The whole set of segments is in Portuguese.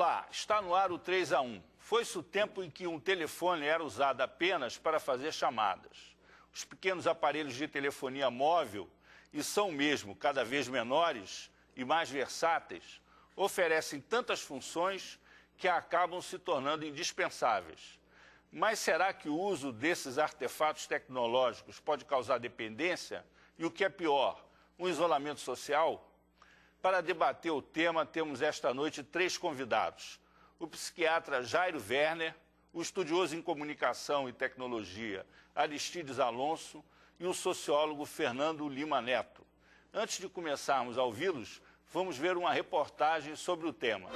Olá, está no ar o 3 a 1. Foi-se o tempo em que um telefone era usado apenas para fazer chamadas. Os pequenos aparelhos de telefonia móvel, e são mesmo cada vez menores e mais versáteis, oferecem tantas funções que acabam se tornando indispensáveis. Mas será que o uso desses artefatos tecnológicos pode causar dependência? E o que é pior, um isolamento social? Para debater o tema, temos esta noite 3 convidados. O psiquiatra Jairo Werner, o estudioso em comunicação e tecnologia Aristides Alonso e o sociólogo Fernando Lima Neto. Antes de começarmos a ouvi-los, vamos ver uma reportagem sobre o tema.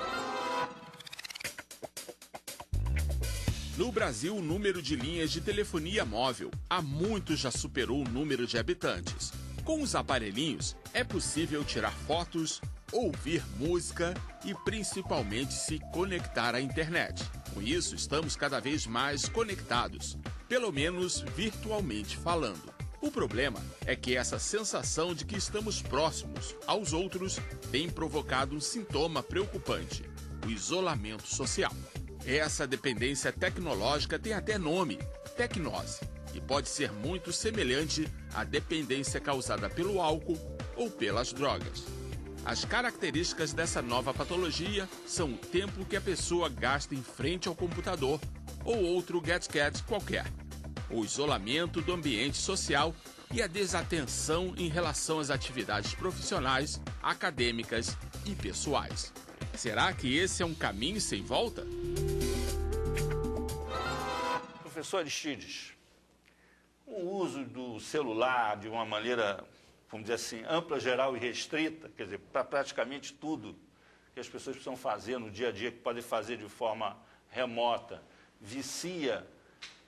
No Brasil, o número de linhas de telefonia móvel há muito já superou o número de habitantes. Com os aparelhinhos, é possível tirar fotos, ouvir música e principalmente se conectar à internet. Com isso, estamos cada vez mais conectados, pelo menos virtualmente falando. O problema é que essa sensação de que estamos próximos aos outros tem provocado um sintoma preocupante: o isolamento social. Essa dependência tecnológica tem até nome: tecnose, e pode ser muito semelhante à dependência causada pelo álcool ou pelas drogas. As características dessa nova patologia são o tempo que a pessoa gasta em frente ao computador ou outro gadget qualquer, o isolamento do ambiente social e a desatenção em relação às atividades profissionais, acadêmicas e pessoais. Será que esse é um caminho sem volta? Professor Aristides, o uso do celular de uma maneira, vamos dizer assim, ampla, geral e restrita, quer dizer, para praticamente tudo que as pessoas precisam fazer no dia a dia, que podem fazer de forma remota, vicia,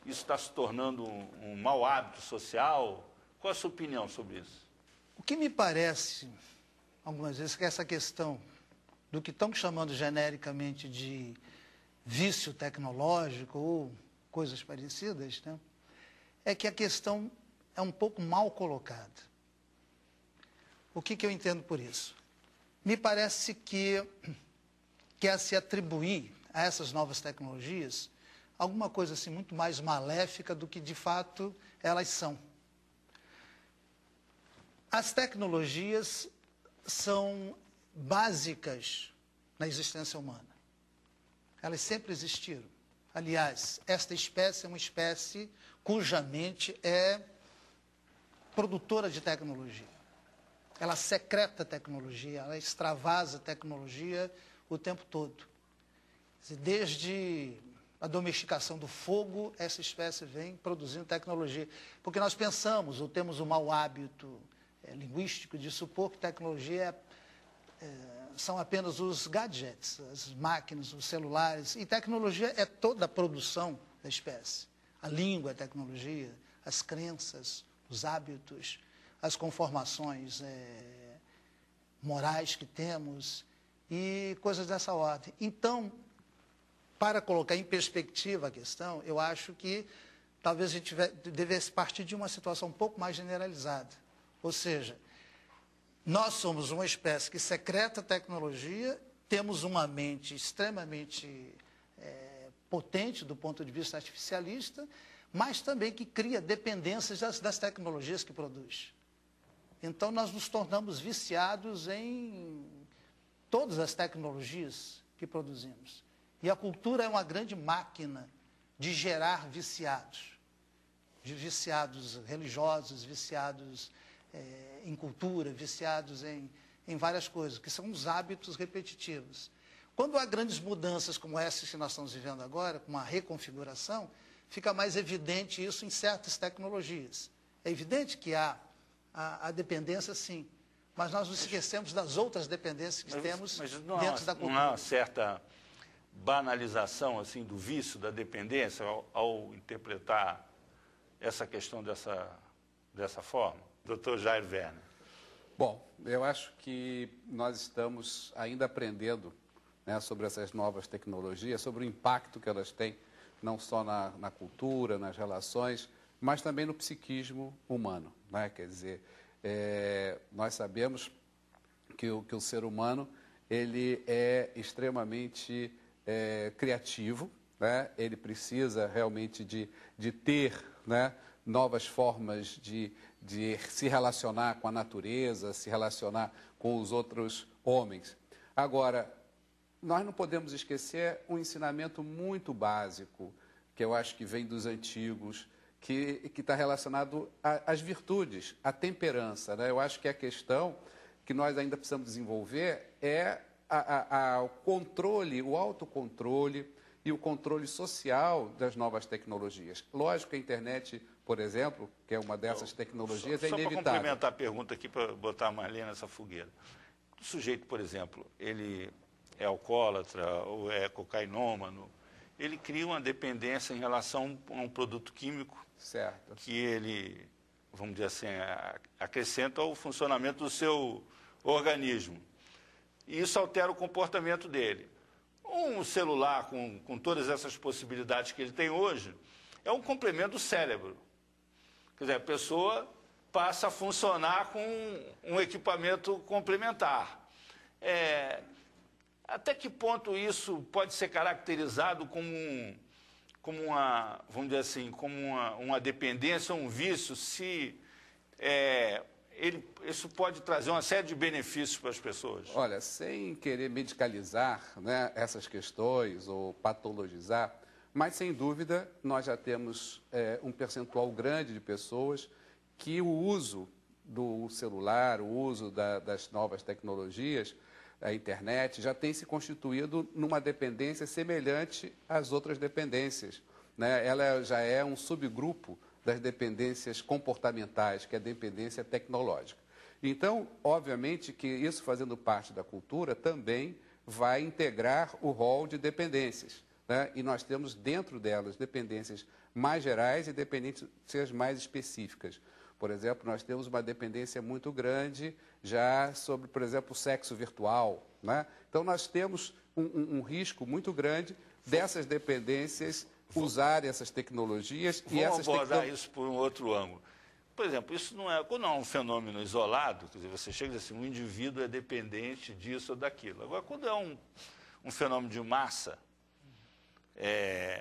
isso está se tornando um mau hábito social? Qual a sua opinião sobre isso? O que me parece, algumas vezes, que essa questão do que estão chamando genericamente de vício tecnológico ou coisas parecidas, né, é que a questão é um pouco mal colocada. O que eu entendo por isso? Me parece que quer se atribuir a essas novas tecnologias alguma coisa assim muito mais maléfica do que de fato elas são. As tecnologias são básicas na existência humana. Elas sempre existiram. Aliás, esta espécie é uma espécie cuja mente é produtora de tecnologia. Ela secreta tecnologia, ela extravasa tecnologia o tempo todo. Desde a domesticação do fogo, essa espécie vem produzindo tecnologia. Porque nós pensamos, ou temos o mau hábito linguístico de supor que tecnologia são apenas os gadgets, as máquinas, os celulares. E tecnologia é toda a produção da espécie. A língua é tecnologia, as crenças, os hábitos, as conformações morais que temos e coisas dessa ordem. Então, para colocar em perspectiva a questão, eu acho que talvez a gente devesse partir de uma situação um pouco mais generalizada. Ou seja, nós somos uma espécie que secreta tecnologia, temos uma mente extremamente potente do ponto de vista artificialista, mas também que cria dependências das tecnologias que produz. Então, nós nos tornamos viciados em todas as tecnologias que produzimos. E a cultura é uma grande máquina de gerar viciados religiosos, viciados em cultura, viciados em várias coisas, que são os hábitos repetitivos. Quando há grandes mudanças como essas que nós estamos vivendo agora, com uma reconfiguração, fica mais evidente isso em certas tecnologias. É evidente que há a dependência, sim, mas nós nos esquecemos das outras dependências que temos dentro da cultura. Não há uma certa banalização assim, do vício, da dependência, ao interpretar essa questão dessa forma? Dr. Jairo Werner. Bom, eu acho que nós estamos ainda aprendendo, né, sobre essas novas tecnologias, sobre o impacto que elas têm, não só na cultura, nas relações, mas também no psiquismo humano, né? Quer dizer, nós sabemos que o ser humano ele é extremamente criativo, né? Ele precisa realmente de ter, né, novas formas de se relacionar com a natureza, se relacionar com os outros homens. Agora, nós não podemos esquecer um ensinamento muito básico, que eu acho que vem dos antigos, que está relacionado às virtudes, à temperança, né? Eu acho que a questão que nós ainda precisamos desenvolver é o controle, o autocontrole e o controle social das novas tecnologias. Lógico que a internet, por exemplo, que é uma dessas tecnologias, é inevitável. Só para complementar a pergunta aqui, para botar mais lenha nessa fogueira. O sujeito, por exemplo, ele é alcoólatra ou é cocainômano, ele cria uma dependência em relação a um produto químico, certo, que ele, vamos dizer assim, acrescenta ao funcionamento do seu organismo. E isso altera o comportamento dele. Um celular com todas essas possibilidades que ele tem hoje é um complemento do cérebro. Quer dizer, a pessoa passa a funcionar com um equipamento complementar. Até que ponto isso pode ser caracterizado como uma, vamos dizer assim, como uma dependência, um vício, se isso pode trazer uma série de benefícios para as pessoas? Olha, sem querer medicalizar, né, essas questões ou patologizar, mas sem dúvida nós já temos um percentual grande de pessoas que o uso do celular, o uso das novas tecnologias, a internet, já tem se constituído numa dependência semelhante às outras dependências, né? Ela já é um subgrupo das dependências comportamentais, que é a dependência tecnológica. Então, obviamente que isso, fazendo parte da cultura, também vai integrar o rol de dependências, né? E nós temos dentro delas dependências mais gerais e dependências mais específicas. Por exemplo, nós temos uma dependência muito grande já sobre, por exemplo, o sexo virtual, né? Então, nós temos um risco muito grande dessas dependências usarem essas tecnologias. Vamos abordar isso por um outro ângulo. Por exemplo, isso quando não é um fenômeno isolado, quer dizer, você chega e diz assim, um indivíduo é dependente disso ou daquilo. Agora, quando é um fenômeno de massa,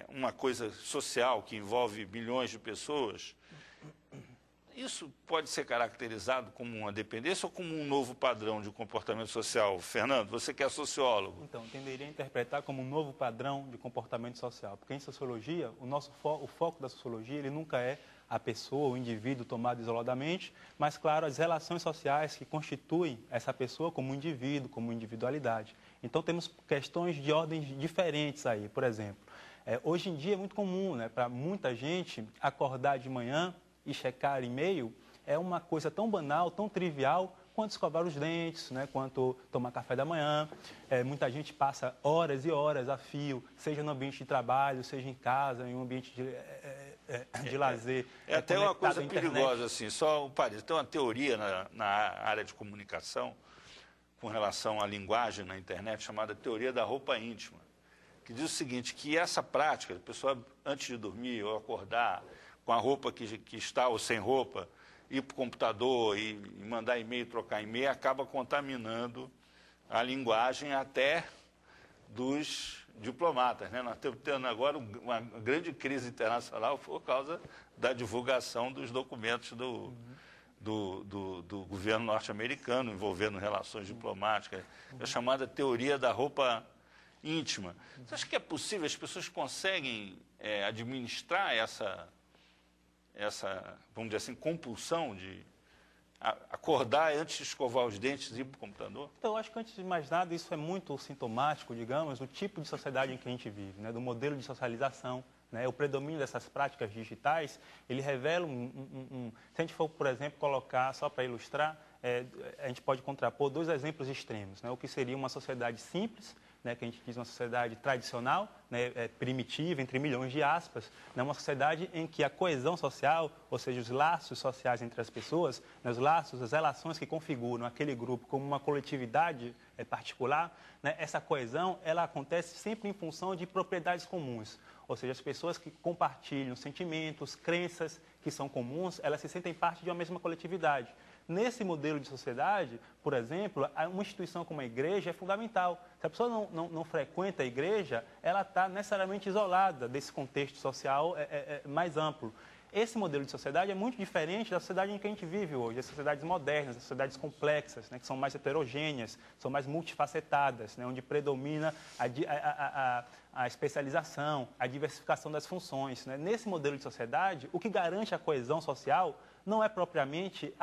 uma coisa social que envolve milhões de pessoas, isso pode ser caracterizado como uma dependência ou como um novo padrão de comportamento social? Fernando, você que é sociólogo. Então, tenderia a interpretar como um novo padrão de comportamento social, porque em sociologia, o foco da sociologia, ele nunca é a pessoa, o indivíduo tomado isoladamente, mas, claro, as relações sociais que constituem essa pessoa como um indivíduo, como individualidade. Então, temos questões de ordens diferentes aí. Por exemplo, hoje em dia é muito comum, né, para muita gente acordar de manhã e checar e-mail é uma coisa tão banal, tão trivial, quanto escovar os dentes, né, quanto tomar café da manhã. Muita gente passa horas e horas a fio, seja no ambiente de trabalho, seja em casa, em um ambiente de lazer. É até uma coisa perigosa, assim, só um parênteses. Tem uma teoria na área de comunicação com relação à linguagem na internet, chamada teoria da roupa íntima, que diz o seguinte, que essa prática, a pessoa antes de dormir ou acordar, com a roupa que está ou sem roupa, ir para o computador e mandar e-mail, trocar e-mail, acaba contaminando a linguagem até dos diplomatas, né? Nós estamos tendo agora uma grande crise internacional por causa da divulgação dos documentos do governo norte-americano envolvendo relações diplomáticas, a chamada teoria da roupa íntima. Você acha que é possível, as pessoas conseguem administrar essa, vamos dizer assim, compulsão de acordar antes de escovar os dentes e ir para o computador? Então, eu acho que, antes de mais nada, isso é muito sintomático, digamos, do tipo de sociedade em que a gente vive, né, do modelo de socialização, né, o predomínio dessas práticas digitais, ele revela se a gente for, por exemplo, colocar, só para ilustrar, a gente pode contrapor dois exemplos extremos, né, o que seria uma sociedade simples, né, que a gente diz uma sociedade tradicional, né, primitiva, entre milhões de aspas, né, uma sociedade em que a coesão social, ou seja, os laços sociais entre as pessoas, né, os laços, as relações que configuram aquele grupo como uma coletividade particular, né, essa coesão ela acontece sempre em função de propriedades comuns. Ou seja, as pessoas que compartilham sentimentos, crenças que são comuns, elas se sentem parte de uma mesma coletividade. Nesse modelo de sociedade, por exemplo, uma instituição como a igreja é fundamental. Se a pessoa não frequenta a igreja, ela está necessariamente isolada desse contexto social mais amplo. Esse modelo de sociedade é muito diferente da sociedade em que a gente vive hoje, das sociedades modernas, das sociedades complexas, né, que são mais heterogêneas, são mais multifacetadas, né, onde predomina a especialização, a diversificação das funções. Né. Nesse modelo de sociedade, o que garante a coesão social não é propriamente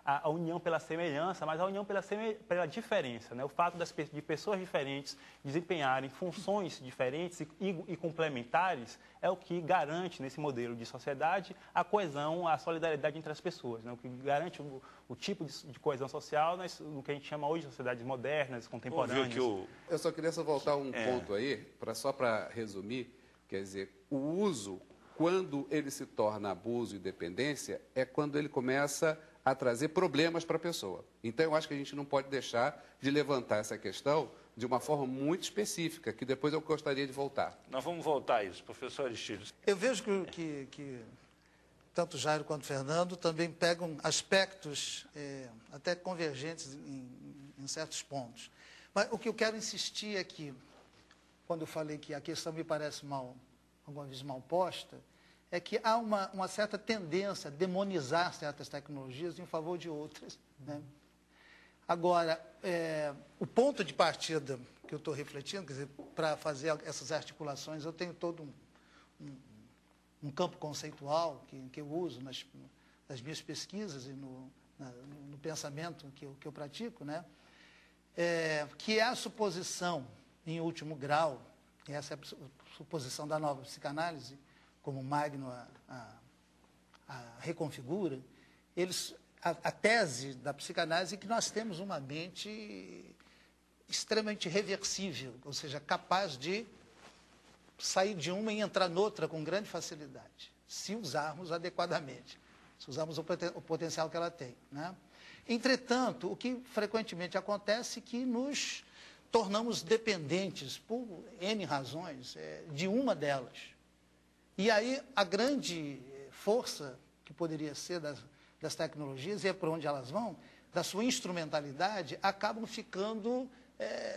a união pela semelhança, mas a união pela diferença. Né? O fato de pessoas diferentes desempenharem funções diferentes e complementares é o que garante, nesse modelo de sociedade, a coesão, a solidariedade entre as pessoas. Né? O que garante o tipo de coesão social no que a gente chama hoje de sociedades modernas, contemporâneas. Eu só queria voltar um ponto aí, só para resumir, quer dizer, o uso, quando ele se torna abuso e dependência, é quando ele começa a trazer problemas para a pessoa. Então, eu acho que a gente não pode deixar de levantar essa questão de uma forma muito específica, que depois eu gostaria de voltar. Nós vamos voltar a isso, professor Aristídes. Eu vejo que tanto Jairo quanto Fernando também pegam aspectos até convergentes em certos pontos. Mas o que eu quero insistir é que, quando eu falei que a questão me parece alguma vez mal posta, é que há uma certa tendência a demonizar certas tecnologias em favor de outras. Né? Agora, o ponto de partida que eu estou refletindo, quer dizer, para fazer essas articulações, eu tenho todo um campo conceitual que eu uso nas minhas pesquisas e no pensamento que eu pratico, né? Que é a suposição, em último grau, e essa é a suposição da nova psicanálise, como Magno a reconfigura, a tese da psicanálise é que nós temos uma mente extremamente reversível, ou seja, capaz de sair de uma e entrar noutra com grande facilidade, se usarmos adequadamente, se usarmos o potencial que ela tem. Né? Entretanto, o que frequentemente acontece é que nos tornamos dependentes, por N razões, de uma delas. E aí, a grande força que poderia ser das tecnologias, e é por onde elas vão, da sua instrumentalidade, acabam ficando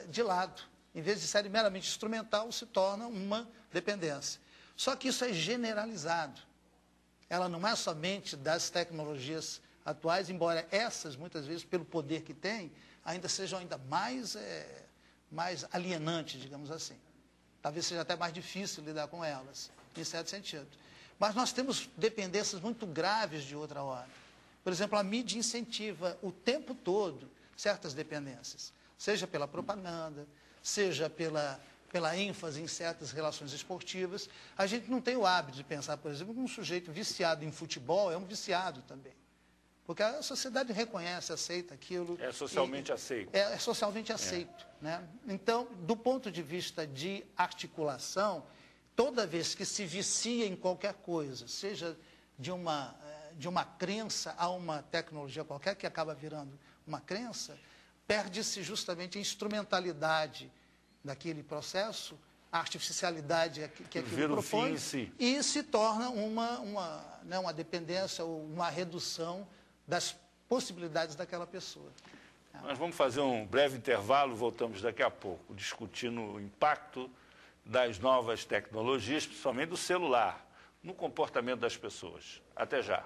de lado. Em vez de ser meramente instrumental, se torna uma dependência. Só que isso é generalizado. Ela não é somente das tecnologias atuais, embora essas, muitas vezes, pelo poder que têm, ainda sejam ainda mais alienantes, digamos assim. Talvez seja até mais difícil lidar com elas, em certo sentido. Mas nós temos dependências muito graves de outra ordem. Por exemplo, a mídia incentiva o tempo todo certas dependências, seja pela propaganda, seja pela ênfase em certas relações esportivas. A gente não tem o hábito de pensar, por exemplo, que um sujeito viciado em futebol é um viciado também. Porque a sociedade reconhece, aceita aquilo. É socialmente aceito. É socialmente aceito. Né? Então, do ponto de vista de articulação, toda vez que se vicia em qualquer coisa, seja de uma crença a uma tecnologia qualquer, que acaba virando uma crença, perde-se justamente a instrumentalidade daquele processo, a artificialidade que aquilo propõe, e se torna uma dependência ou uma redução das possibilidades daquela pessoa. Nós vamos fazer um breve intervalo, voltamos daqui a pouco, discutindo o impacto das novas tecnologias, principalmente do celular, no comportamento das pessoas. Até já.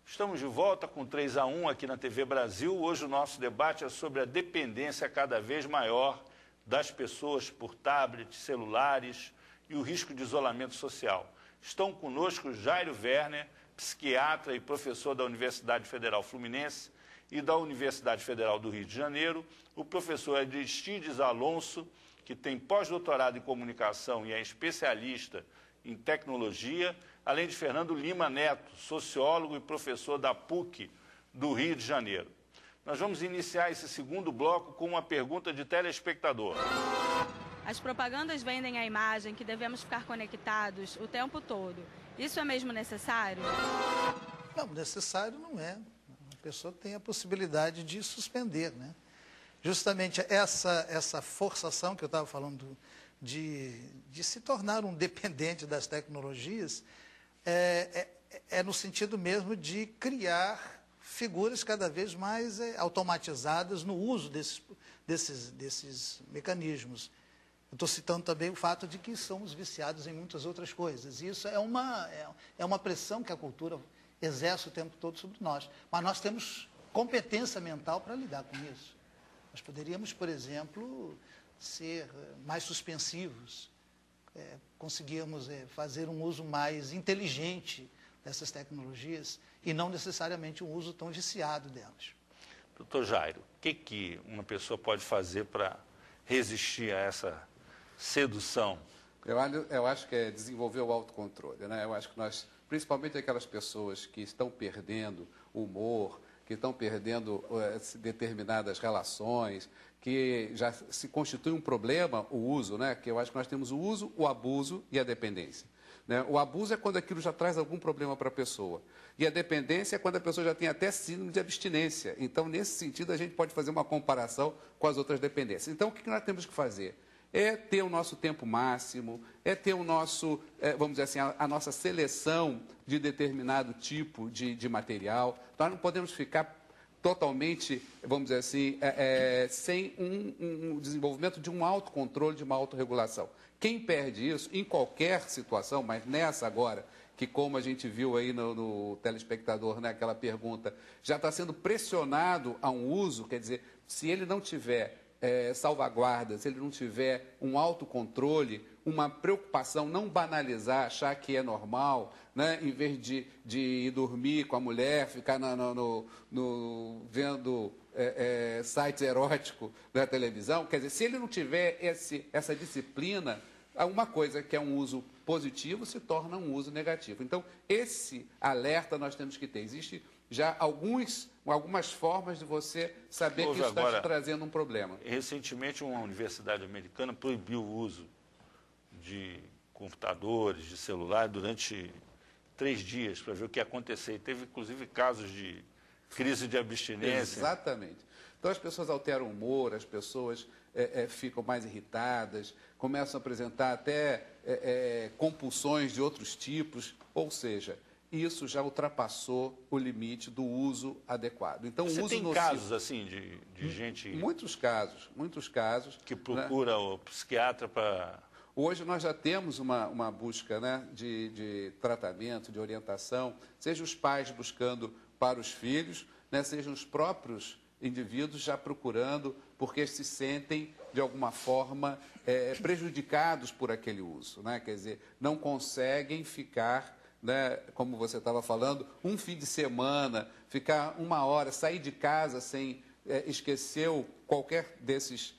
Estamos de volta com 3-1 aqui na TV Brasil. Hoje o nosso debate é sobre a dependência cada vez maior das pessoas por tablets, celulares e o risco de isolamento social. Estão conosco Jairo Werner, psiquiatra e professor da Universidade Federal Fluminense e da Universidade Federal do Rio de Janeiro, o professor Aristídes Alonso, que tem pós-doutorado em comunicação e é especialista em tecnologia, além de Fernando Lima Neto, sociólogo e professor da PUC do Rio de Janeiro. Nós vamos iniciar esse segundo bloco com uma pergunta de telespectador. As propagandas vendem a imagem que devemos ficar conectados o tempo todo. Isso é mesmo necessário? Não, necessário não é. pessoa tem a possibilidade de suspender, né? Justamente essa forçação que eu estava falando de se tornar um dependente das tecnologias é no sentido mesmo de criar figuras cada vez mais automatizadas no uso desses mecanismos. Eu estou citando também o fato de que somos viciados em muitas outras coisas. E isso é uma pressão que a cultura exerce o tempo todo sobre nós. Mas nós temos competência mental para lidar com isso. Nós poderíamos, por exemplo, ser mais suspensivos, conseguíamos fazer um uso mais inteligente dessas tecnologias e não necessariamente um uso tão viciado delas. Doutor Jairo, o que uma pessoa pode fazer para resistir a essa sedução? Eu acho que é desenvolver o autocontrole, né? Eu acho que nós, principalmente aquelas pessoas que estão perdendo o humor, que estão perdendo determinadas relações, que já se constitui um problema o uso, né? Que eu acho que nós temos o uso, o abuso e a dependência. Né? O abuso é quando aquilo já traz algum problema para a pessoa. E a dependência é quando a pessoa já tem até síndrome de abstinência. Então, nesse sentido, a gente pode fazer uma comparação com as outras dependências. Então, o que nós temos que fazer? É ter o nosso tempo máximo, é ter o nosso, vamos dizer assim, a nossa seleção de determinado tipo de material. Nós não podemos ficar totalmente, vamos dizer assim, sem um desenvolvimento de um autocontrole, de uma autorregulação. Quem perde isso, em qualquer situação, mas nessa agora, que como a gente viu aí no telespectador, né, aquela pergunta, já está sendo pressionado a um uso, quer dizer, se ele não tiver salvaguarda, se ele não tiver um autocontrole, uma preocupação, não banalizar, achar que é normal, né? Em vez de ir dormir com a mulher, ficar vendo sites eróticos na televisão, quer dizer, se ele não tiver essa disciplina, uma coisa que é um uso positivo se torna um uso negativo. Então, esse alerta nós temos que ter. Existe já algumas formas de você saber que isso está te trazendo um problema. Recentemente, uma universidade americana proibiu o uso de computadores, de celular, durante 3 dias, para ver o que ia acontecer. E teve, inclusive, casos de crise de abstinência. Exatamente. Então, as pessoas alteram o humor, as pessoas ficam mais irritadas, começam a apresentar até compulsões de outros tipos, ou seja, isso já ultrapassou o limite do uso adequado. Então, Você o uso tem nocivo, casos assim de gente... Muitos casos. Que procura, né, o psiquiatra para... Hoje nós já temos uma busca, né, de tratamento, de orientação, seja os pais buscando para os filhos, né, sejam os próprios indivíduos já procurando, porque se sentem, de alguma forma, prejudicados por aquele uso, né? Quer dizer, não conseguem ficar, né, como você estava falando, um fim de semana, ficar 1 hora, sair de casa sem esqueceu qualquer desses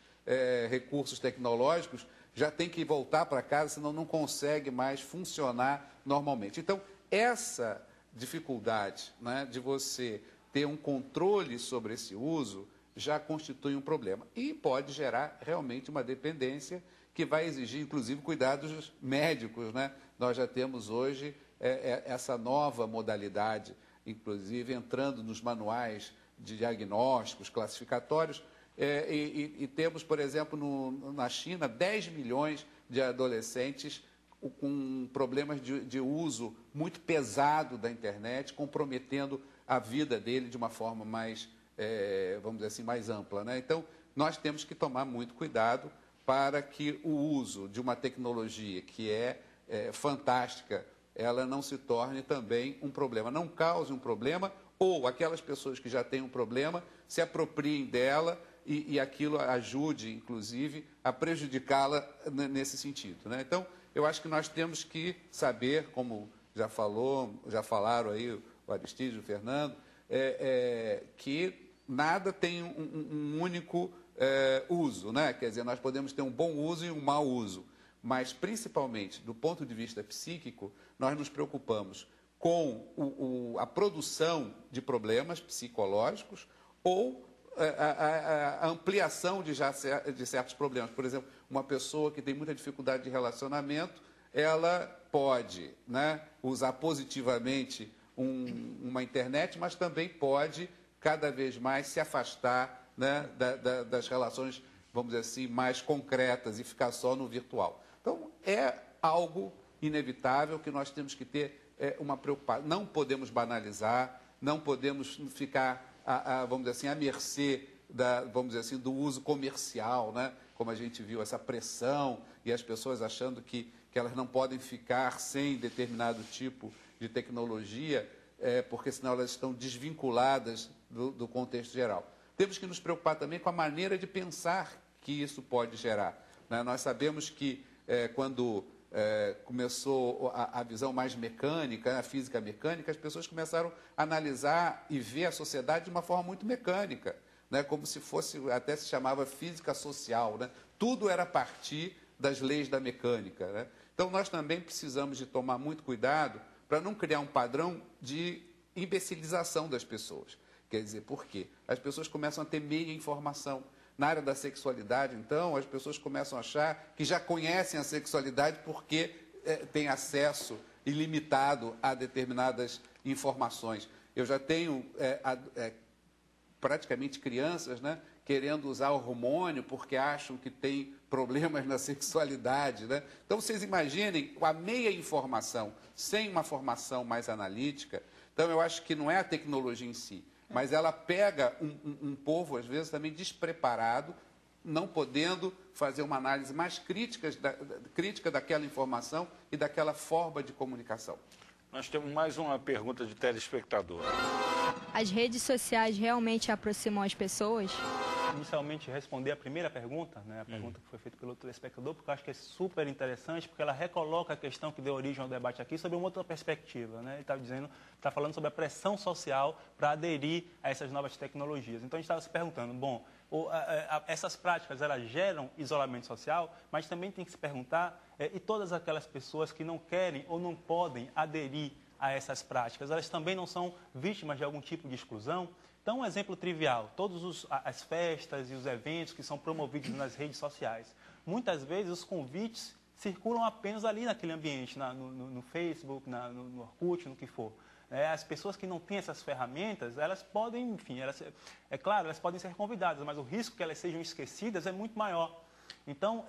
recursos tecnológicos, já tem que voltar para casa, senão não consegue mais funcionar normalmente. Então, essa dificuldade, né, de você ter um controle sobre esse uso já constitui um problema. E pode gerar realmente uma dependência que vai exigir, inclusive, cuidados médicos, né? Nós já temos hoje essa nova modalidade, inclusive entrando nos manuais de diagnósticos classificatórios, e temos, por exemplo, na China, 10 milhões de adolescentes com problemas de uso muito pesado da internet, comprometendo a vida dele de uma forma mais, vamos dizer assim, mais ampla, né? Então, nós temos que tomar muito cuidado para que o uso de uma tecnologia que é fantástica, ela não se torne também um problema, não cause um problema, ou aquelas pessoas que já têm um problema se apropriem dela e aquilo ajude, inclusive, a prejudicá-la nesse sentido, né? Então, eu acho que nós temos que saber, como já falaram aí o Aristídio, o Fernando, que nada tem um único uso, né? Quer dizer, nós podemos ter um bom uso e um mau uso, mas, principalmente, do ponto de vista psíquico, nós nos preocupamos com a produção de problemas psicológicos ou a ampliação de certos problemas. Por exemplo, uma pessoa que tem muita dificuldade de relacionamento, ela pode, né, usar positivamente uma internet, mas também pode cada vez mais se afastar, né, das relações, vamos dizer assim, mais concretas e ficar só no virtual. Então, é algo inevitável que nós temos que ter uma preocupação. Não podemos banalizar, não podemos ficar, vamos dizer assim, à mercê vamos dizer assim, do uso comercial, né? Como a gente viu, essa pressão e as pessoas achando que elas não podem ficar sem determinado tipo de tecnologia, porque senão elas estão desvinculadas do contexto geral. Temos que nos preocupar também com a maneira de pensar que isso pode gerar, né? Nós sabemos que quando começou a visão mais mecânica, a física mecânica, as pessoas começaram a analisar e ver a sociedade de uma forma muito mecânica, né? Como se fosse, até se chamava física social, né? Tudo era a partir das leis da mecânica, né? Então, nós também precisamos de tomar muito cuidado para não criar um padrão de imbecilização das pessoas. Quer dizer, por quê? As pessoas começam a ter meia informação. Na área da sexualidade, então, as pessoas começam a achar que já conhecem a sexualidade porque têm acesso ilimitado a determinadas informações. Eu já tenho praticamente crianças, né, querendo usar hormônio porque acham que tem problemas na sexualidade, né? Então, vocês imaginem, com a meia informação, sem uma formação mais analítica. Então, eu acho que não é a tecnologia em si, mas ela pega um povo, às vezes, também despreparado, não podendo fazer uma análise mais crítica daquela informação e daquela forma de comunicação. Nós temos mais uma pergunta de telespectador. As redes sociais realmente aproximam as pessoas? Inicialmente, responder a primeira pergunta, né, a pergunta que foi feita pelo telespectador, porque eu acho que é super interessante, porque ela recoloca a questão que deu origem ao debate aqui sobre uma outra perspectiva, né? Ele está falando sobre a pressão social para aderir a essas novas tecnologias. Então, a gente estava se perguntando, bom, essas práticas, elas geram isolamento social, mas também tem que se perguntar, e todas aquelas pessoas que não querem ou não podem aderir a essas práticas, elas também não são vítimas de algum tipo de exclusão? Então, um exemplo trivial, todas as festas e os eventos que são promovidos nas redes sociais. Muitas vezes, os convites circulam apenas ali naquele ambiente, no Facebook, no Orkut, no que for. As pessoas que não têm essas ferramentas, elas podem, enfim, é claro, elas podem ser convidadas, mas o risco que elas sejam esquecidas é muito maior. Então,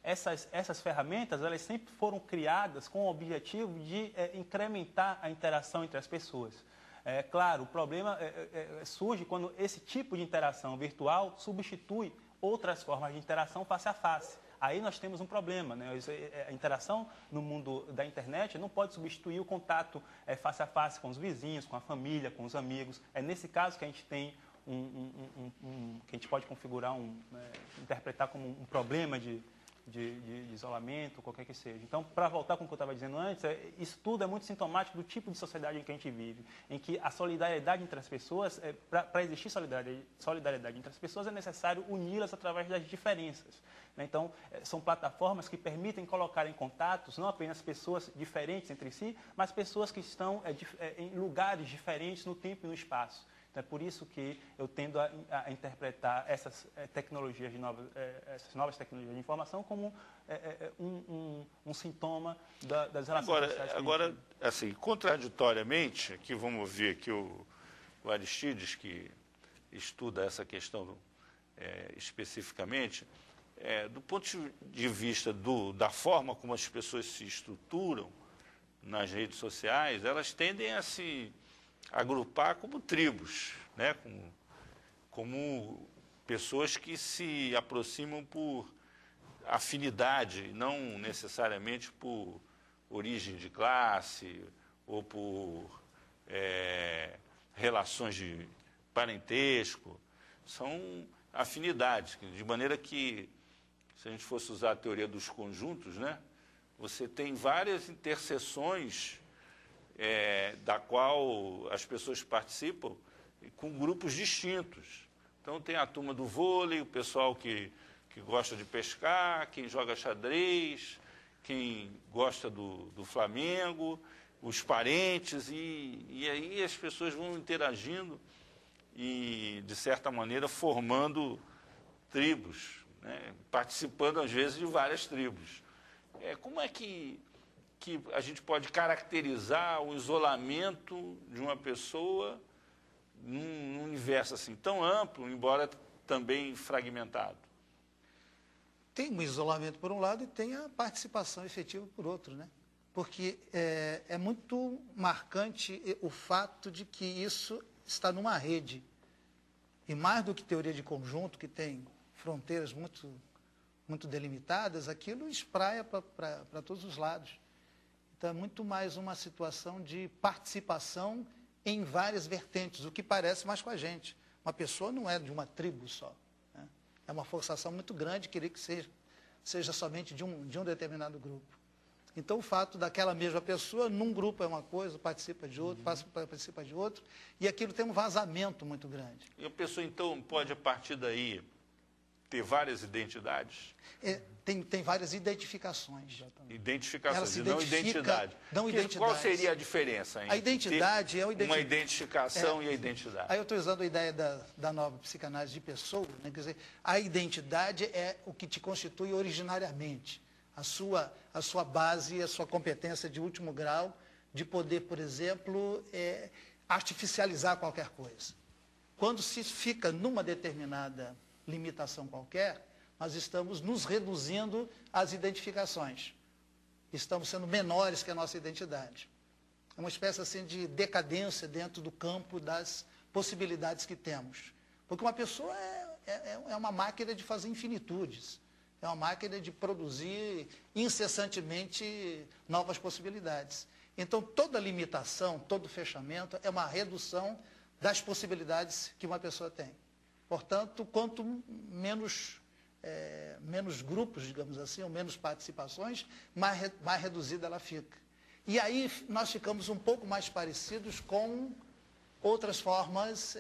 essas ferramentas, elas sempre foram criadas com o objetivo de incrementar a interação entre as pessoas. Claro, o problema surge quando esse tipo de interação virtual substitui outras formas de interação face a face. Aí nós temos um problema, né? A interação no mundo da internet não pode substituir o contato face a face com os vizinhos, com a família, com os amigos. É nesse caso que a gente tem que a gente pode configurar, interpretar como um problema de isolamento, qualquer que seja. Então, para voltar com o que eu estava dizendo antes, isso tudo é muito sintomático do tipo de sociedade em que a gente vive, em que a solidariedade entre as pessoas, para existir solidariedade entre as pessoas, é necessário uni-las através das diferenças. Então, são plataformas que permitem colocar em contatos não apenas pessoas diferentes entre si, mas pessoas que estão em lugares diferentes no tempo e no espaço. É por isso que eu tendo a interpretar essas essas novas tecnologias de informação como um sintoma das relações sociais. Agora, assim, contraditoriamente, aqui vamos ver aqui o Aristides, que estuda essa questão especificamente, do ponto de vista da forma como as pessoas se estruturam nas redes sociais, elas tendem a se agrupar como tribos, né? Como pessoas que se aproximam por afinidade, não necessariamente por origem de classe ou por relações de parentesco. São afinidades, de maneira que, se a gente fosse usar a teoria dos conjuntos, né? Você tem várias interseções da qual as pessoas participam com grupos distintos. Então, tem a turma do vôlei, o pessoal que gosta de pescar, quem joga xadrez, quem gosta do Flamengo, os parentes, e aí as pessoas vão interagindo e, de certa maneira, formando tribos, né? Participando, às vezes, de várias tribos. Como é que a gente pode caracterizar o isolamento de uma pessoa num universo assim tão amplo, embora também fragmentado? Tem o isolamento por um lado e tem a participação efetiva por outro, né? Porque é muito marcante o fato de que isso está numa rede. E mais do que teoria de conjunto, que tem fronteiras muito delimitadas, aquilo espraia para todos os lados. Então, é muito mais uma situação de participação em várias vertentes, o que parece mais com a gente. Uma pessoa não é de uma tribo só, né? É uma forçação muito grande querer que seja somente de um determinado grupo. Então, o fato daquela mesma pessoa, num grupo é uma coisa, participa de outro, participa de outro, e aquilo tem um vazamento muito grande. E a pessoa, então, pode, a partir daí, ter várias identidades? Tem várias identificações. Identificações, e não identidade. Qual seria a diferença entre a identidade uma identificação e a identidade? Aí eu estou usando a ideia da nova psicanálise de pessoa, né? Quer dizer, a identidade é o que te constitui originariamente. A sua base, a sua competência de último grau de poder, por exemplo, artificializar qualquer coisa. Quando se fica numa determinada limitação qualquer, nós estamos nos reduzindo às identificações. Estamos sendo menores que a nossa identidade. É uma espécie assim de decadência dentro do campo das possibilidades que temos. Porque uma pessoa é uma máquina de fazer infinitudes. É uma máquina de produzir incessantemente novas possibilidades. Então, toda limitação, todo fechamento é uma redução das possibilidades que uma pessoa tem. Portanto, quanto menos grupos, digamos assim, ou menos participações, mais reduzida ela fica. E aí nós ficamos um pouco mais parecidos com outras formas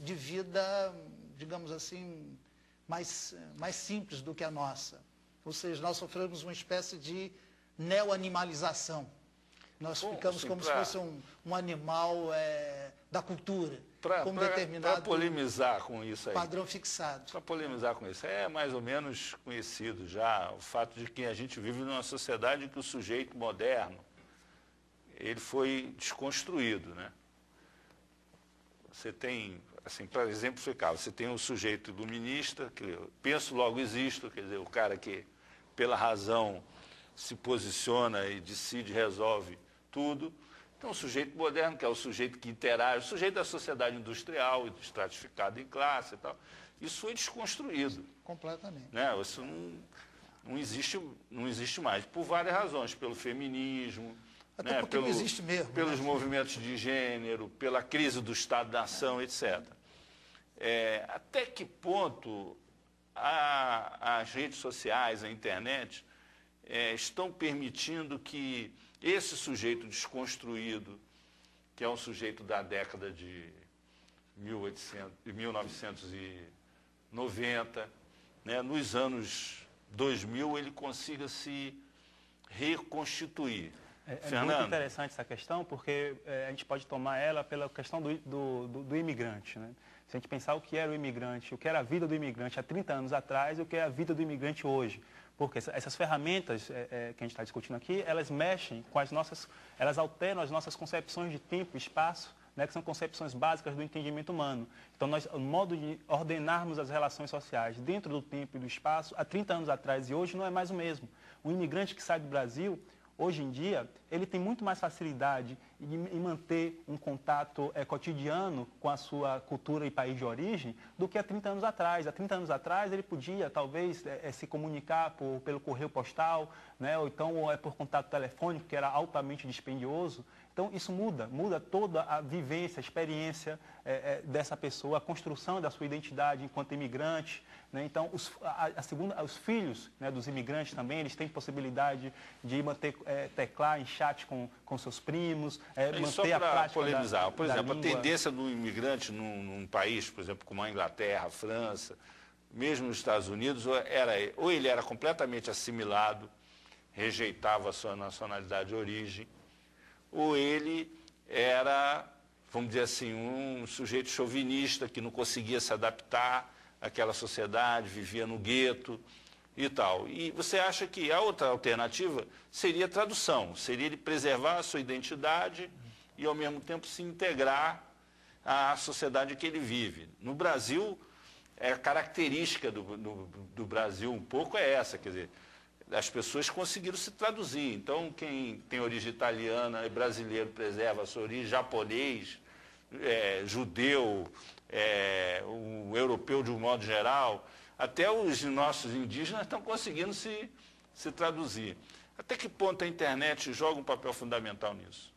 de vida, digamos assim, mais simples do que a nossa. Ou seja, nós sofremos uma espécie de neoanimalização. Nós ficamos como se fosse um animal da cultura, como determinado para polemizar com isso aí. Padrão fixado. Para polemizar com isso, é mais ou menos conhecido já o fato de que a gente vive numa sociedade em que o sujeito moderno ele foi desconstruído, né? Você tem, assim, para exemplificar, você tem o sujeito iluminista, que eu penso, logo existo, quer dizer, o cara que, pela razão, se posiciona e decide, resolve tudo. Então, o sujeito moderno, que é o sujeito que interage, o sujeito da sociedade industrial, estratificado em classe e tal, isso foi desconstruído. Completamente. Né? Isso não existe mais, por várias razões, pelo feminismo, até porque não existe mesmo, pelos movimentos de gênero, pela crise do Estado-nação, etc. Até que ponto as redes sociais, a internet, estão permitindo que esse sujeito desconstruído, que é um sujeito da década de 1990, né, nos anos 2000, ele consiga se reconstituir? É muito interessante essa questão, porque a gente pode tomar ela pela questão do imigrante, né? Se a gente pensar o que era o imigrante, o que era a vida do imigrante há 30 anos atrás e o que é a vida do imigrante hoje. Porque essas ferramentas que a gente está discutindo aqui, elas mexem com elas alteram as nossas concepções de tempo e espaço, né, que são concepções básicas do entendimento humano. Então, o modo de ordenarmos as relações sociais dentro do tempo e do espaço, há 30 anos atrás e hoje, não é mais o mesmo. O imigrante que sai do Brasil, hoje em dia, ele tem muito mais facilidade em manter um contato cotidiano com a sua cultura e país de origem do que há 30 anos atrás. Há 30 anos atrás, ele podia, talvez, se comunicar pelo correio postal, né, ou então por contato telefônico, que era altamente dispendioso. Então, isso muda toda a vivência, a experiência dessa pessoa, a construção da sua identidade enquanto imigrante. Né? Então, os filhos, né, dos imigrantes também, eles têm possibilidade de teclar em chat com seus primos, manter a prática polemizar, por exemplo, língua. A tendência do imigrante num país, por exemplo, como a Inglaterra, a França, mesmo nos Estados Unidos, ou ele era completamente assimilado, rejeitava a sua nacionalidade de origem, ou ele era, vamos dizer assim, um sujeito chauvinista que não conseguia se adaptar àquela sociedade, vivia no gueto e tal. E você acha que a outra alternativa seria a tradução, seria ele preservar a sua identidade e, ao mesmo tempo, se integrar à sociedade que ele vive. No Brasil, a característica do Brasil um pouco é essa, quer dizer, as pessoas conseguiram se traduzir. Então, quem tem origem italiana e brasileiro preserva a sua origem, japonês, judeu, o europeu de um modo geral, até os nossos indígenas estão conseguindo se traduzir. Até que ponto a internet joga um papel fundamental nisso?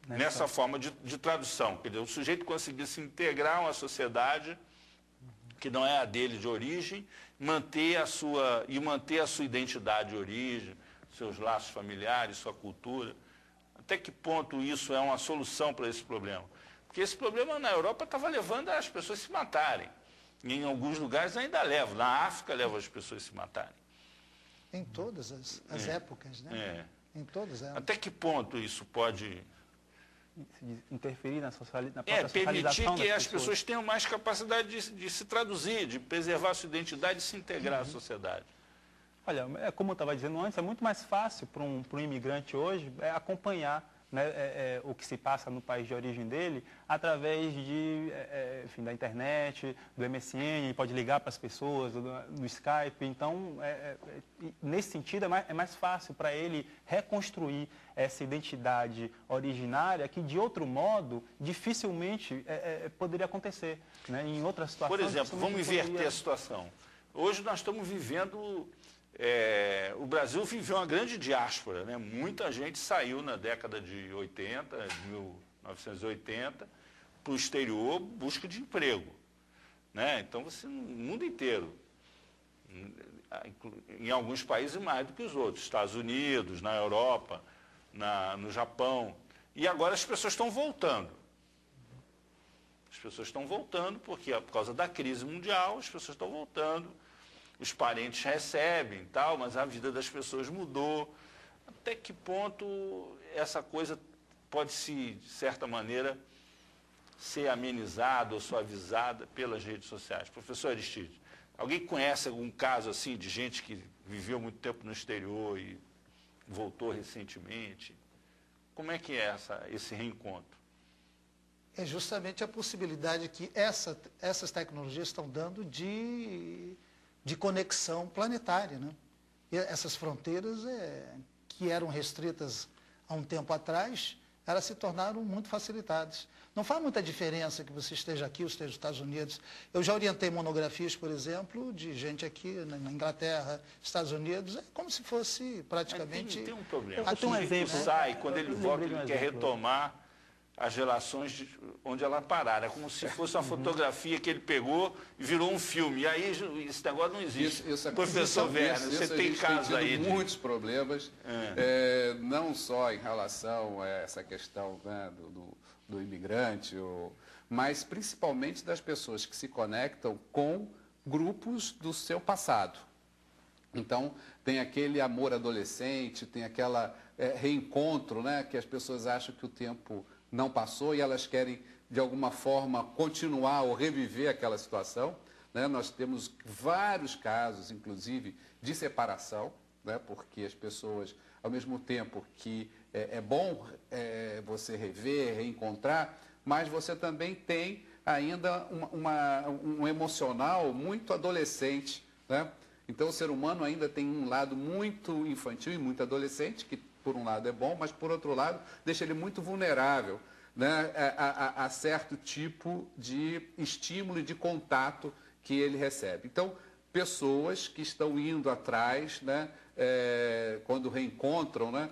Nessa forma de tradução. Quer dizer, o sujeito conseguir se integrar a uma sociedade que não é a dele de origem, manter a sua identidade de origem, seus laços familiares, sua cultura. Até que ponto isso é uma solução para esse problema? Porque esse problema na Europa estava levando as pessoas a se matarem. E em alguns lugares ainda leva. Na África leva as pessoas a se matarem. Em todas as épocas, né? Em todas elas. Até que ponto isso pode interferir na própria socialização permitir que as pessoas tenham mais capacidade de se traduzir, de preservar a sua identidade e se integrar à sociedade? Olha, como eu estava dizendo antes, é muito mais fácil para um imigrante hoje acompanhar, né, o que se passa no país de origem dele através da internet, do MSN, ele pode ligar para as pessoas, do Skype. Então, nesse sentido, é mais fácil para ele reconstruir essa identidade originária que, de outro modo, dificilmente poderia acontecer, né, em outras situações. Por exemplo, vamos inverter a situação. Hoje nós estamos vivendo... o Brasil viveu uma grande diáspora, né? Muita gente saiu na década de 80, de 1980, para o exterior busca de emprego, né? Então, no mundo inteiro, em alguns países mais do que os outros, Estados Unidos, na Europa, no Japão, e agora as pessoas estão voltando. As pessoas estão voltando porque, por causa da crise mundial, as pessoas estão voltando. Os parentes recebem e tal, mas a vida das pessoas mudou. Até que ponto essa coisa pode, de certa maneira, ser amenizada ou suavizada pelas redes sociais? Professor Aristide, alguém conhece algum caso assim de gente que viveu muito tempo no exterior e voltou recentemente? Como é que é esse reencontro? É justamente a possibilidade que essas tecnologias estão dando de conexão planetária, né? E essas fronteiras que eram restritas há um tempo atrás, elas se tornaram muito facilitadas. Não faz muita diferença que você esteja aqui ou esteja nos Estados Unidos. Eu já orientei monografias, por exemplo, de gente aqui na Inglaterra, Estados Unidos, é como se fosse praticamente... Tem um problema. Eu tenho um exemplo. Sai, quando ele volta, ele quer retomar as relações onde ela pararam. É como se fosse uma fotografia que ele pegou e virou um filme. E aí esse negócio não existe. Professor Werner, você tem casos aí muitos problemas, não só em relação a essa questão, né, do imigrante, mas principalmente das pessoas que se conectam com grupos do seu passado. Então, tem aquele amor adolescente, tem aquela reencontro, né, que as pessoas acham que o tempo não passou e elas querem, de alguma forma, continuar ou reviver aquela situação, né? Nós temos vários casos, inclusive, de separação, né? Porque as pessoas, ao mesmo tempo que é bom você rever, reencontrar, mas você também tem ainda um emocional muito adolescente, né? Então, o ser humano ainda tem um lado muito infantil e muito adolescente, que por um lado é bom, mas por outro lado deixa ele muito vulnerável, né, a certo tipo de estímulo e de contato que ele recebe. Então, pessoas que estão indo atrás, né, quando reencontram, né,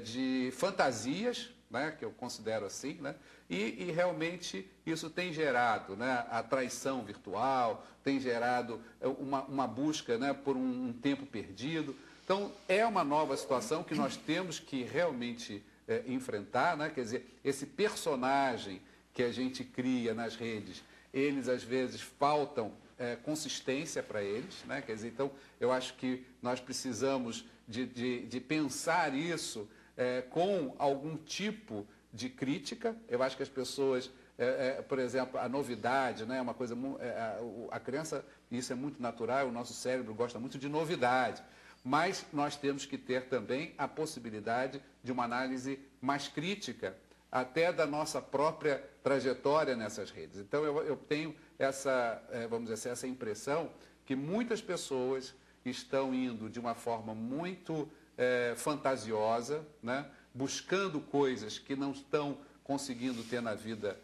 de fantasias, né, que eu considero assim, né, e realmente isso tem gerado, né, a traição virtual, tem gerado uma busca, né, por um tempo perdido. Então, é uma nova situação que nós temos que realmente enfrentar, né? Quer dizer, esse personagem que a gente cria nas redes, eles às vezes faltam consistência para eles, né? Quer dizer, então, eu acho que nós precisamos de pensar isso com algum tipo de crítica. Eu acho que as pessoas, por exemplo, a novidade, né? É uma coisa, a criança, isso é muito natural, o nosso cérebro gosta muito de novidade. Mas nós temos que ter também a possibilidade de uma análise mais crítica até da nossa própria trajetória nessas redes. Então, eu tenho essa, vamos dizer assim, essa impressão que muitas pessoas estão indo de uma forma muito fantasiosa, né? Buscando coisas que não estão conseguindo ter na vida,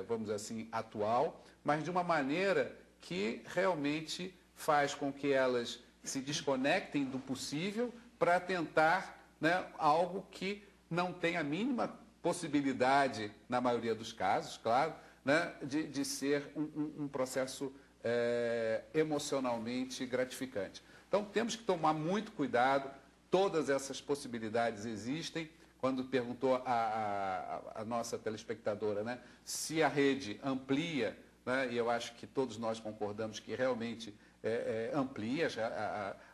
vamos dizer assim, atual, mas de uma maneira que realmente faz com que elas se desconectem do possível para tentar, né, algo que não tem a mínima possibilidade, na maioria dos casos, claro, né, de ser um processo emocionalmente gratificante. Então, temos que tomar muito cuidado, todas essas possibilidades existem. Quando perguntou a nossa telespectadora, né, se a rede amplia, né, e eu acho que todos nós concordamos que realmente amplia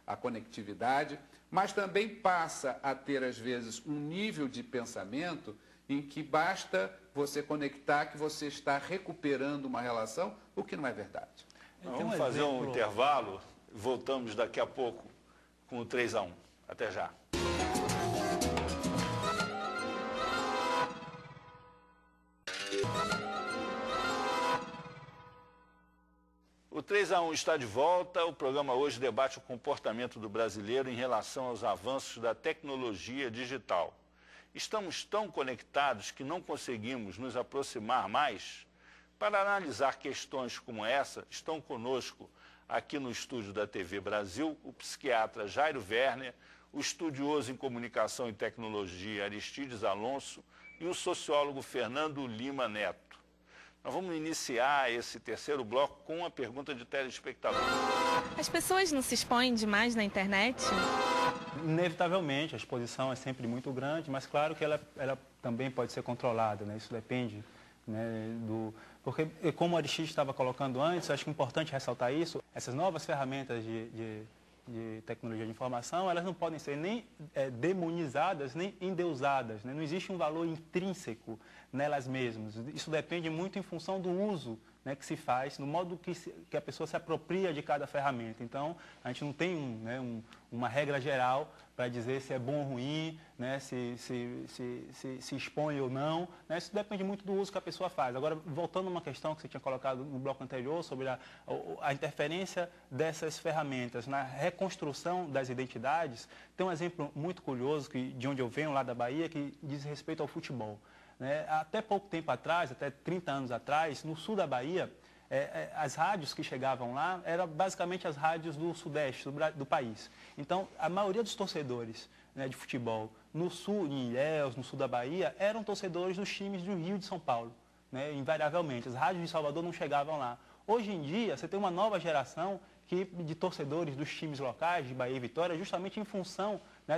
a conectividade, mas também passa a ter, às vezes, um nível de pensamento em que basta você conectar que você está recuperando uma relação, o que não é verdade. Vamos fazer um intervalo, voltamos daqui a pouco com o 3-1. Até já. O 3-1 está de volta. O programa hoje debate o comportamento do brasileiro em relação aos avanços da tecnologia digital. Estamos tão conectados que não conseguimos nos aproximar mais? Para analisar questões como essa, estão conosco aqui no estúdio da TV Brasil o psiquiatra Jairo Werner, o estudioso em comunicação e tecnologia Aristides Alonso e o sociólogo Fernando Lima Neto. Nós vamos iniciar esse terceiro bloco com uma pergunta de telespectador. As pessoas não se expõem demais na internet? Inevitavelmente, a exposição é sempre muito grande, mas claro que ela também pode ser controlada, né? Isso depende, né, porque, como o Aristides estava colocando antes, acho que é importante ressaltar isso, essas novas ferramentas de tecnologia de informação, elas não podem ser nem demonizadas, nem endeusadas, né? Não existe um valor intrínseco nelas mesmas. Isso depende muito em função do uso, né, que se faz, no modo que a pessoa se apropria de cada ferramenta. Então, a gente não tem uma regra geral para dizer se é bom ou ruim, né, se expõe ou não, né? Isso depende muito do uso que a pessoa faz. Agora, voltando a uma questão que você tinha colocado no bloco anterior, sobre a interferência dessas ferramentas na reconstrução das identidades, tem um exemplo muito curioso de onde eu venho, lá da Bahia, que diz respeito ao futebol. Até pouco tempo atrás, até 30 anos atrás, no sul da Bahia, as rádios que chegavam lá eram basicamente as rádios do sudeste do país. Então, a maioria dos torcedores, né, de futebol no sul, em Ilhéus, no sul da Bahia, eram torcedores dos times do Rio e de São Paulo, né, invariavelmente. As rádios de Salvador não chegavam lá. Hoje em dia, você tem uma nova geração de torcedores dos times locais, de Bahia e Vitória, justamente em função, né,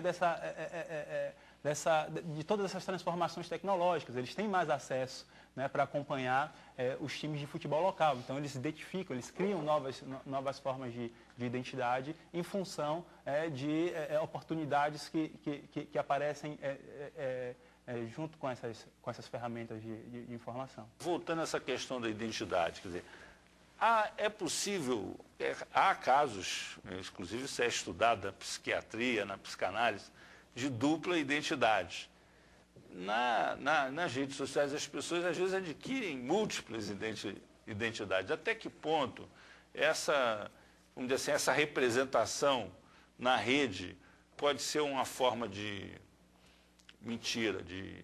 de todas essas transformações tecnológicas. Eles têm mais acesso, né, para acompanhar os times de futebol local. Então, eles se identificam, eles criam novas formas de identidade em função de oportunidades que aparecem junto com essas ferramentas de informação. Voltando a essa questão da identidade, quer dizer, é possível, há casos, inclusive isso é estudado na psiquiatria, na psicanálise, de dupla identidade. Nas redes sociais, as pessoas às vezes adquirem múltiplas identidades. Até que ponto vamos dizer assim, essa representação na rede pode ser uma forma de mentira, de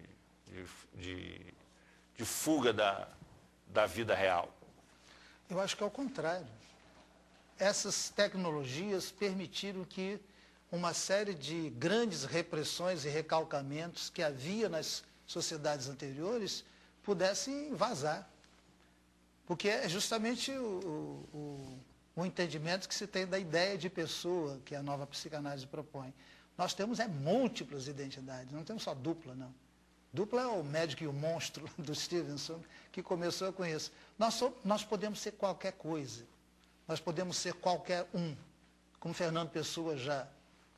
fuga da vida real? Eu acho que é o contrário. Essas tecnologias permitiram que uma série de grandes repressões e recalcamentos que havia nas sociedades anteriores pudessem vazar. Porque é justamente o entendimento que se tem da ideia de pessoa que a nova psicanálise propõe. Nós temos múltiplas identidades, não temos só dupla, não. Dupla é o médico e o monstro do Stevenson, que começou com isso. Nós podemos ser qualquer coisa, nós podemos ser qualquer um, como Fernando Pessoa já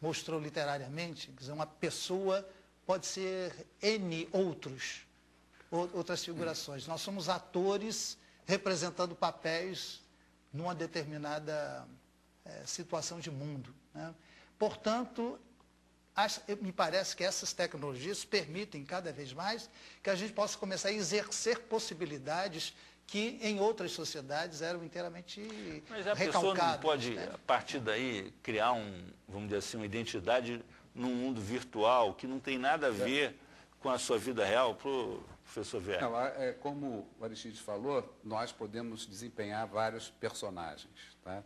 mostrou literariamente. Quer dizer, uma pessoa pode ser N outras figurações. Nós somos atores representando papéis numa determinada situação de mundo, né? Portanto, me parece que essas tecnologias permitem cada vez mais que a gente possa começar a exercer possibilidades que em outras sociedades eram inteiramente recalcadas. Mas a pessoa não pode, né? a partir daí, criar vamos dizer assim, uma identidade num mundo virtual que não tem nada a ver com a sua vida real, professor Vieira? Não, como o Aristides falou, nós podemos desempenhar vários personagens. Tá?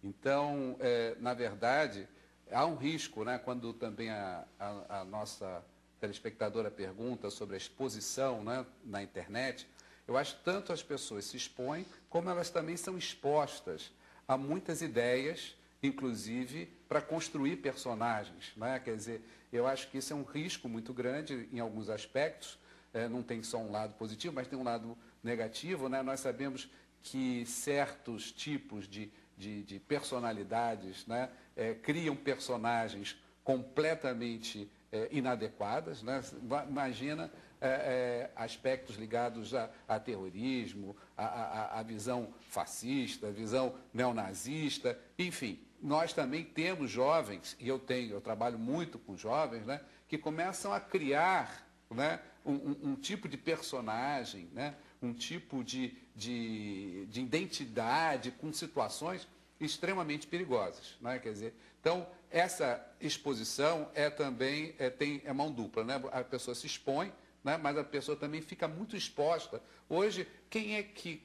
Então, na verdade, há um risco, né, quando também a nossa telespectadora pergunta sobre a exposição, né, na internet. Eu acho que tanto as pessoas se expõem, como elas também são expostas a muitas ideias, inclusive para construir personagens. Né? Quer dizer, eu acho que isso é um risco muito grande em alguns aspectos. Não tem só um lado positivo, mas tem um lado negativo. Né? Nós sabemos que certos tipos de personalidades, né, criam personagens completamente inadequadas. Né? Imagina aspectos ligados a terrorismo, a visão fascista, a visão neonazista, enfim. Nós também temos jovens, e eu trabalho muito com jovens, né, que começam a criar, né, um tipo de personagem, né, um tipo de identidade com situações extremamente perigosas. Né? Quer dizer, então, essa exposição também é mão dupla. Né? A pessoa se expõe, né? Mas a pessoa também fica muito exposta. Hoje, quem é que,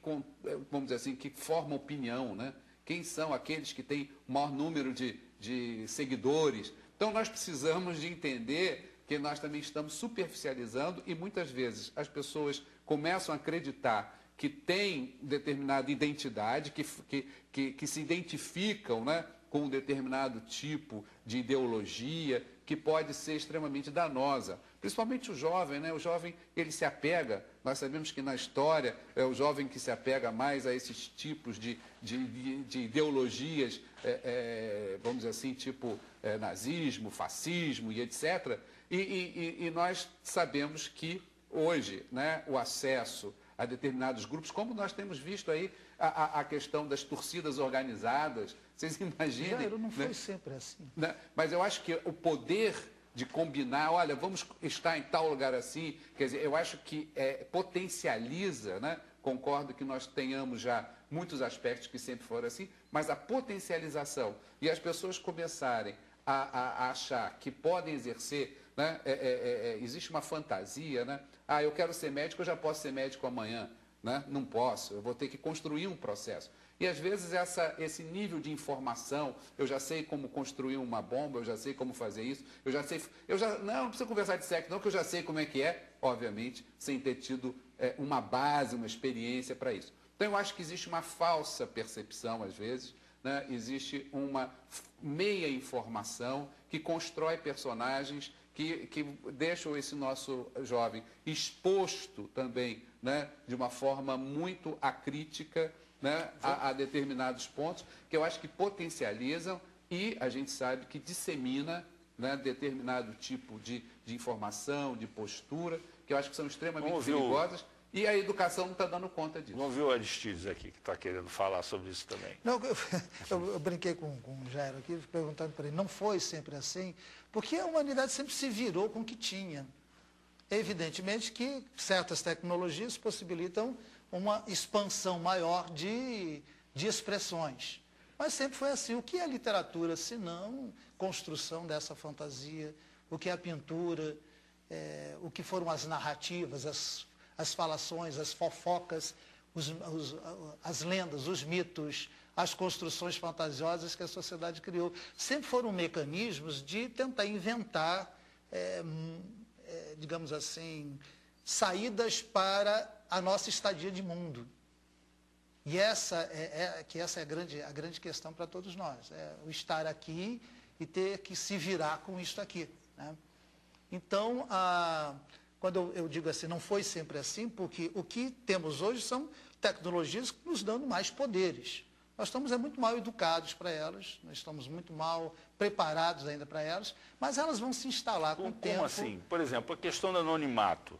vamos dizer assim, que forma opinião? Né? Quem são aqueles que têm o maior número de seguidores? Então, nós precisamos de entender que nós também estamos superficializando e, muitas vezes, as pessoas começam a acreditar que têm determinada identidade, que se identificam, né, com um determinado tipo de ideologia, que pode ser extremamente danosa. Principalmente o jovem, né? O jovem, ele se apega, nós sabemos que na história é o jovem que se apega mais a esses tipos de ideologias, vamos dizer assim, tipo nazismo, fascismo e etc. E nós sabemos que hoje, né, o acesso a determinados grupos, como nós temos visto aí a questão das torcidas organizadas, vocês imaginem... Jairo, não foi né? sempre assim. Né? Mas eu acho que o poder de combinar, olha, vamos estar em tal lugar assim, quer dizer, eu acho que potencializa, né? Concordo que nós tenhamos já muitos aspectos que sempre foram assim, mas a potencialização e as pessoas começarem a achar que podem exercer, né? Existe uma fantasia, né? Ah, eu quero ser médico, eu já posso ser médico amanhã. Né? Não posso, eu vou ter que construir um processo. E às vezes esse nível de informação, eu já sei como construir uma bomba, eu já sei como fazer isso, não precisa conversar de sexo não, que eu já sei como é que é, obviamente, sem ter tido uma base, uma experiência para isso. Então eu acho que existe uma falsa percepção, às vezes, né? Existe uma meia informação que constrói personagens que deixam esse nosso jovem exposto também, né, de uma forma muito acrítica, né, a determinados pontos, que eu acho que potencializam e a gente sabe que dissemina, né, determinado tipo de informação, de postura, que eu acho que são extremamente perigosas. E a educação não está dando conta disso. Vamos ver o Aristides aqui, que está querendo falar sobre isso também. Não, eu brinquei com o Jairo aqui, perguntando para ele, não foi sempre assim? Porque a humanidade sempre se virou com o que tinha. Evidentemente que certas tecnologias possibilitam uma expansão maior de expressões. Mas sempre foi assim. O que é a literatura, se não construção dessa fantasia? O que é a pintura? O que foram as narrativas, as falações, as fofocas, as lendas, os mitos, as construções fantasiosas que a sociedade criou. Sempre foram mecanismos de tentar inventar, digamos assim, saídas para a nossa estadia de mundo. E essa é a grande questão para todos nós. O estar aqui e ter que se virar com isto aqui. Né? Então, quando eu digo assim, não foi sempre assim, porque o que temos hoje são tecnologias que nos dão mais poderes. Nós estamos muito mal educados para elas, nós estamos muito mal preparados ainda para elas, mas elas vão se instalar com o tempo. Como assim? Por exemplo, a questão do anonimato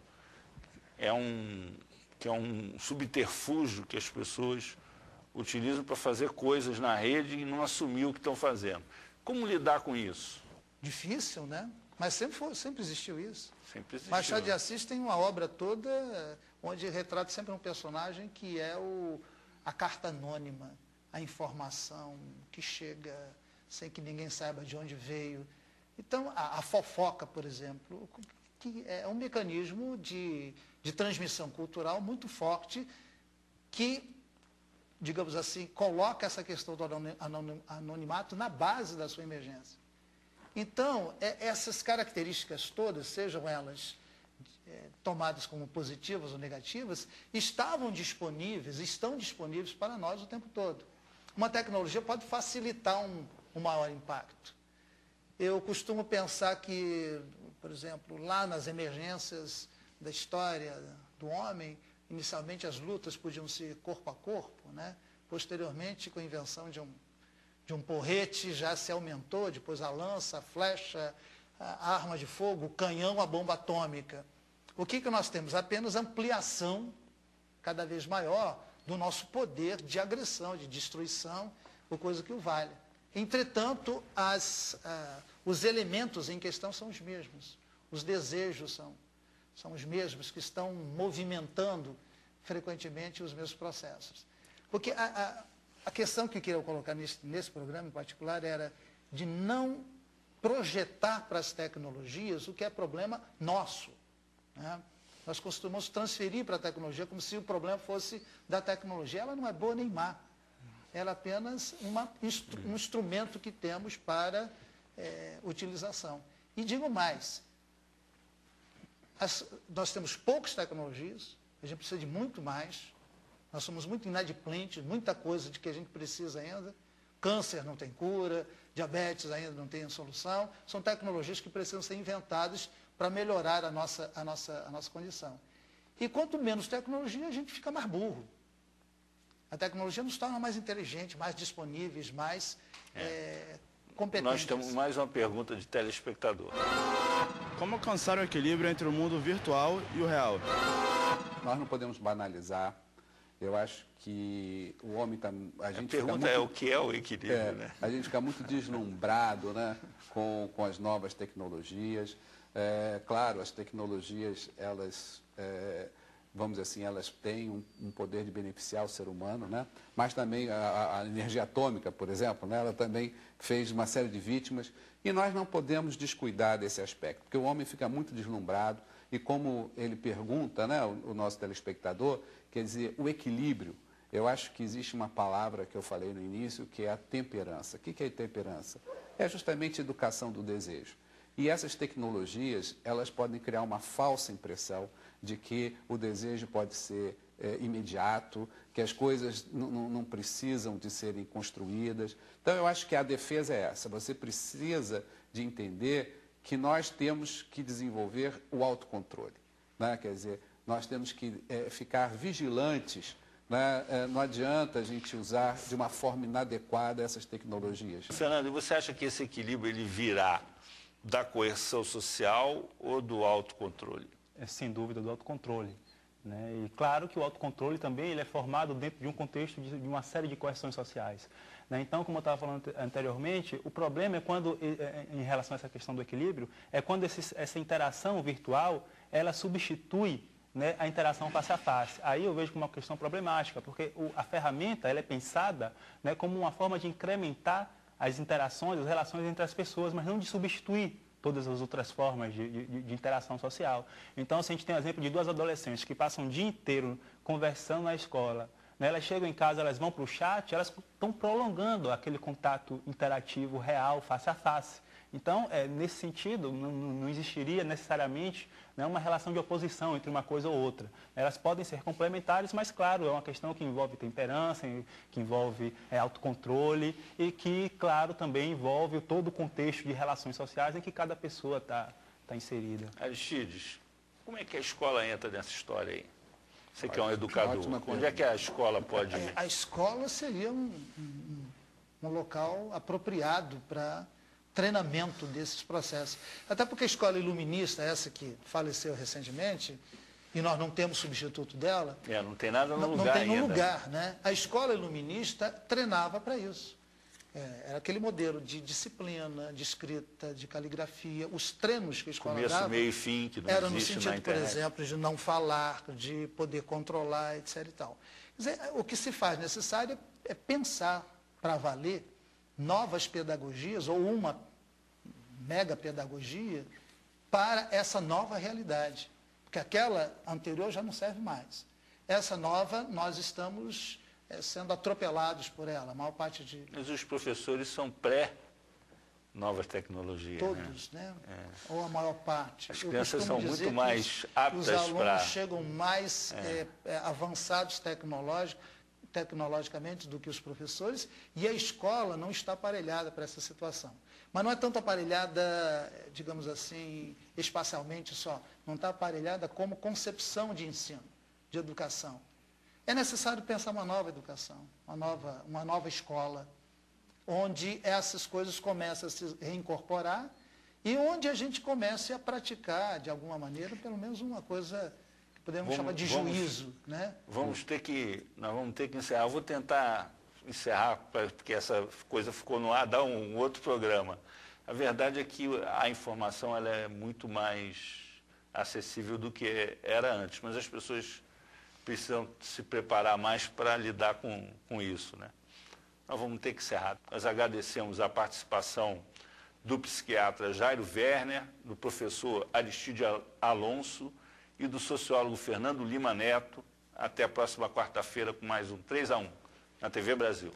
é um subterfúgio que as pessoas utilizam para fazer coisas na rede e não assumir o que estão fazendo. Como lidar com isso? Difícil, né? Mas sempre existiu isso. Sempre existiu. Machado de Assis tem uma obra toda onde retrata sempre um personagem que é a carta anônima, a informação que chega sem que ninguém saiba de onde veio. Então, a fofoca, por exemplo, que é um mecanismo de transmissão cultural muito forte que, digamos assim, coloca essa questão do anonimato na base da sua emergência. Então, essas características todas, sejam elas tomadas como positivas ou negativas, estão disponíveis para nós o tempo todo. Uma tecnologia pode facilitar um maior impacto. Eu costumo pensar que, por exemplo, lá nas emergências da história do homem, inicialmente as lutas podiam ser corpo a corpo, né? Posteriormente, com a invenção de um porrete, já se aumentou, depois a lança, a flecha, a arma de fogo, o canhão, a bomba atômica. O que nós temos? Apenas ampliação cada vez maior do nosso poder de agressão, de destruição, ou coisa que o valha. Entretanto, os elementos em questão são os mesmos. Os desejos são os mesmos que estão movimentando frequentemente os mesmos processos. Porque a questão que eu queria colocar nesse programa em particular era de não projetar para as tecnologias o que é problema nosso, né? Nós costumamos transferir para a tecnologia como se o problema fosse da tecnologia. Ela não é boa nem má. Ela é apenas um instrumento que temos para utilização. E digo mais, nós temos poucas tecnologias, a gente precisa de muito mais, nós somos muito inadimplentes, muita coisa de que a gente precisa ainda, câncer não tem cura, diabetes ainda não tem solução, são tecnologias que precisam ser inventadas para melhorar a nossa condição. E quanto menos tecnologia, a gente fica mais burro. A tecnologia nos torna mais inteligentes, mais disponíveis, mais competentes. Nós temos mais uma pergunta de telespectador. Como alcançar o equilíbrio entre o mundo virtual e o real? Nós não podemos banalizar. Eu acho que o homem está... A pergunta é o que é o equilíbrio, né? A gente fica muito deslumbrado, né, com as novas tecnologias. Claro, as tecnologias, elas... vamos dizer assim, elas têm um poder de beneficiar o ser humano, né? Mas também a energia atômica, por exemplo, né? Ela também fez uma série de vítimas e nós não podemos descuidar desse aspecto, porque o homem fica muito deslumbrado e como ele pergunta, né, o nosso telespectador, quer dizer, o equilíbrio. Eu acho que existe uma palavra que eu falei no início, que é a temperança. O que é temperança? É justamente a educação do desejo. E essas tecnologias, elas podem criar uma falsa impressão de que o desejo pode ser imediato, que as coisas não precisam de serem construídas. Então, eu acho que a defesa é essa. Você precisa de entender que nós temos que desenvolver o autocontrole, né? Quer dizer, nós temos que ficar vigilantes, né? Não adianta a gente usar de uma forma inadequada essas tecnologias. Fernando, e você acha que esse equilíbrio ele virá da coerção social ou do autocontrole? Sem dúvida, do autocontrole, né? E claro que o autocontrole também ele é formado dentro de um contexto de uma série de coerções sociais, né? Então, como eu estava falando anteriormente, o problema é quando, em relação a essa questão do equilíbrio, é quando essa interação virtual, ela substitui, né, a interação face a face. Aí eu vejo como uma questão problemática, porque a ferramenta ela é pensada, né, como uma forma de incrementar as interações, as relações entre as pessoas, mas não de substituir todas as outras formas de interação social. Então, se a gente tem o exemplo de duas adolescentes que passam o dia inteiro conversando na escola, né, elas chegam em casa, elas vão para o chat, elas estão prolongando aquele contato interativo real, face a face. Então, nesse sentido, não existiria necessariamente, né, uma relação de oposição entre uma coisa ou outra. Elas podem ser complementares, mas, claro, é uma questão que envolve temperança, que envolve autocontrole e que, claro, também envolve todo o contexto de relações sociais em que cada pessoa está inserida. Aristides, como é que a escola entra nessa história aí? Você que é um educador, onde é que a escola pode ir? A escola seria um local apropriado para treinamento desses processos. Até porque a escola iluminista, essa que faleceu recentemente, e nós não temos substituto dela... não tem nada no lugar ainda. Não tem ainda. no lugar, né? A escola iluminista treinava para isso. Era aquele modelo de disciplina, de escrita, de caligrafia, os treinos que a escola Começo, dava meio e fim, que não era no existe na sentido, por internet. exemplo, de não falar, de poder controlar, etc. e tal. Quer dizer, o que se faz necessário é pensar para valer novas pedagogias ou uma mega pedagogia para essa nova realidade, porque aquela anterior já não serve mais. Essa nova, nós estamos sendo atropelados por ela, a maior parte de... Mas os professores são pré-novas tecnologias. Todos, né? Ou a maior parte. As crianças são muito que mais aptas os alunos para... chegam mais avançados tecnologicamente do que os professores, e a escola não está aparelhada para essa situação. Mas não é tanto aparelhada, digamos assim, espacialmente só, não está aparelhada como concepção de ensino, de educação. É necessário pensar uma nova educação, uma nova escola, onde essas coisas começam a se reincorporar e onde a gente comece a praticar, de alguma maneira, pelo menos uma coisa que podemos chamar de juízo, né? Nós vamos ter que encerrar. Eu vou tentar encerrar, porque essa coisa ficou no ar, dar um outro programa. A verdade é que a informação ela é muito mais acessível do que era antes, mas as pessoas precisam se preparar mais para lidar com isso, né? Nós vamos ter que encerrar. Nós agradecemos a participação do psiquiatra Jairo Werner, do professor Aristídio Alonso e do sociólogo Fernando Lima Neto. Até a próxima quarta-feira com mais um 3 a 1 na TV Brasil.